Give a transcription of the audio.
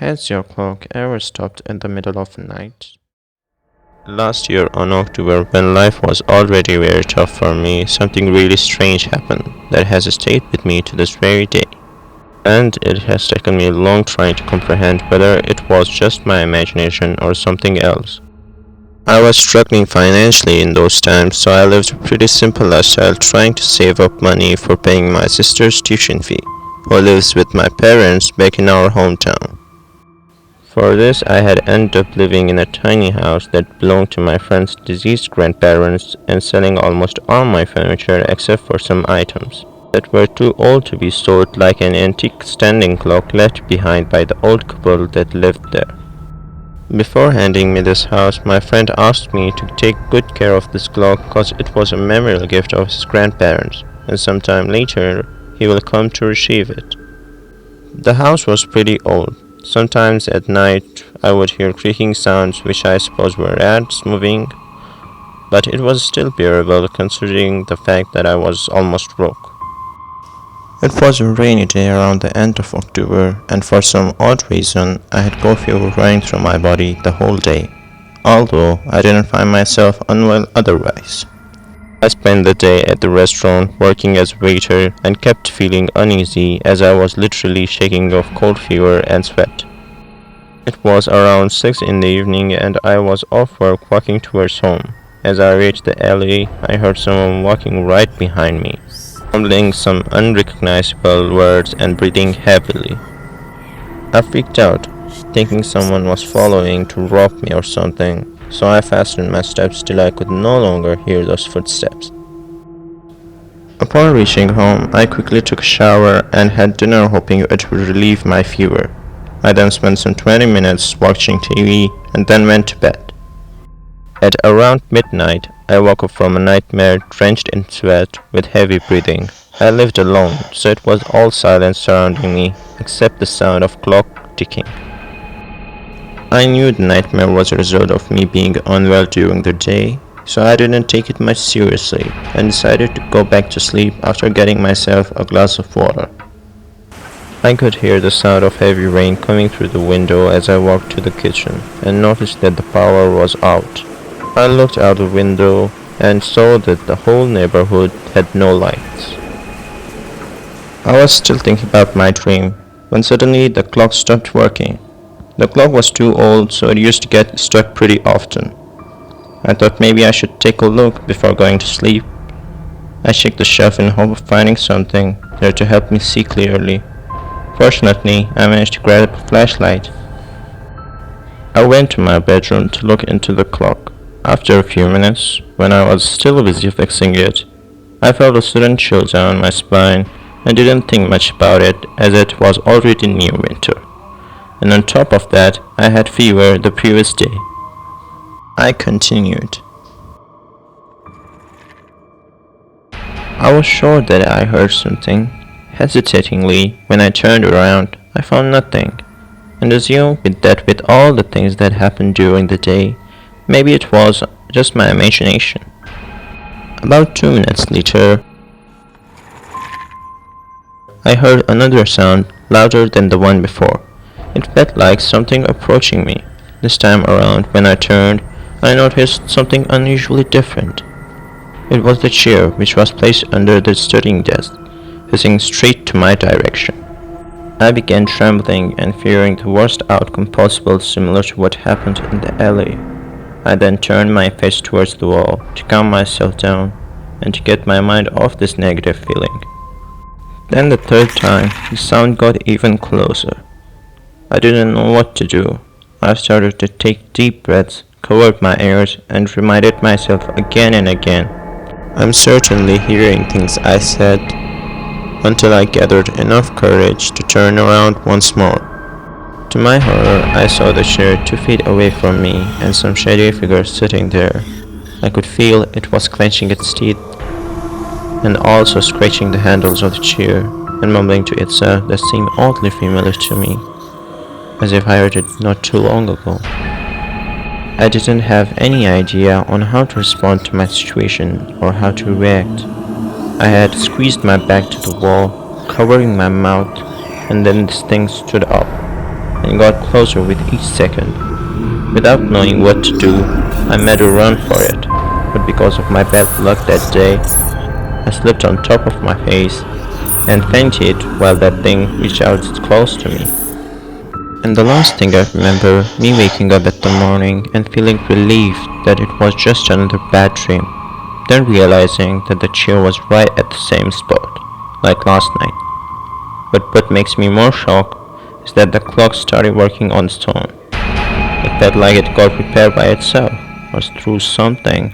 Has your clock ever stopped in the middle of the night? Last year on October, when life was already very tough for me, something really strange happened that has stayed with me to this very day. And it has taken me long trying to comprehend whether it was just my imagination or something else. I was struggling financially in those times, so I lived a pretty simple lifestyle trying to save up money for paying my sister's tuition fee, who lives with my parents back in our hometown. For this, I had ended up living in a tiny house that belonged to my friend's deceased grandparents and selling almost all my furniture except for some items that were too old to be sold, like an antique standing clock left behind by the old couple that lived there. Before handing me this house, my friend asked me to take good care of this clock because it was a memorial gift of his grandparents, and sometime later he will come to receive it. The house was pretty old. Sometimes at night I would hear creaking sounds, which I suppose were rats moving, but it was still bearable considering the fact that I was almost broke. It was a rainy day around the end of October, and for some odd reason I had coffee running through my body the whole day, although I didn't find myself unwell otherwise. I spent the day at the restaurant working as a waiter and kept feeling uneasy as I was literally shaking off cold fever and sweat. It was around 6 in the evening and I was off work walking towards home. As I reached the alley, I heard someone walking right behind me, mumbling some unrecognizable words and breathing heavily. I freaked out, thinking someone was following to rob me or something, so I fastened my steps till I could no longer hear those footsteps. Upon reaching home, I quickly took a shower and had dinner hoping it would relieve my fever. I then spent some 20 minutes watching TV and then went to bed. At around midnight, I woke up from a nightmare drenched in sweat with heavy breathing. I lived alone, so it was all silent surrounding me except the sound of clock ticking. I knew the nightmare was a result of me being unwell during the day, so I didn't take it much seriously and decided to go back to sleep after getting myself a glass of water. I could hear the sound of heavy rain coming through the window as I walked to the kitchen and noticed that the power was out. I looked out the window and saw that the whole neighborhood had no lights. I was still thinking about my dream when suddenly the clock stopped working. The clock was too old, so it used to get stuck pretty often. I thought maybe I should take a look before going to sleep. I checked the shelf in hope of finding something there to help me see clearly. Fortunately, I managed to grab a flashlight. I went to my bedroom to look into the clock. After a few minutes, when I was still busy fixing it, I felt a sudden chill down my spine and didn't think much about it as it was already near winter. And on top of that, I had fever the previous day. I continued. I was sure that I heard something. Hesitatingly, when I turned around, I found nothing, and assumed with all the things that happened during the day, maybe it was just my imagination. About 2 minutes later, I heard another sound louder than the one before. It felt like something approaching me. This time around, when I turned, I noticed something unusually different. It was the chair which was placed under the studying desk, facing straight to my direction. I began trembling and fearing the worst outcome possible, similar to what happened in the alley. I then turned my face towards the wall to calm myself down and to get my mind off this negative feeling. Then the third time, the sound got even closer. I didn't know what to do. I started to take deep breaths, covered my ears, and reminded myself again and again, I'm certainly hearing things, I said, until I gathered enough courage to turn around once more. To my horror, I saw the chair 2 feet away from me and some shady figure sitting there. I could feel it was clenching its teeth and also scratching the handles of the chair and mumbling to itself that seemed oddly familiar to me, as if I heard it not too long ago. I didn't have any idea on how to respond to my situation or how to react. I had squeezed my back to the wall, covering my mouth, and then this thing stood up and got closer with each second. Without knowing what to do, I made a run for it, but because of my bad luck that day, I slipped on top of my face and fainted while that thing reached out close to me. And the last thing I remember, me waking up at the morning and feeling relieved that it was just another bad dream, then realizing that the chair was right at the same spot, like last night. But what makes me more shocked is that the clock started working on its own. It felt like it got repaired by itself, or through something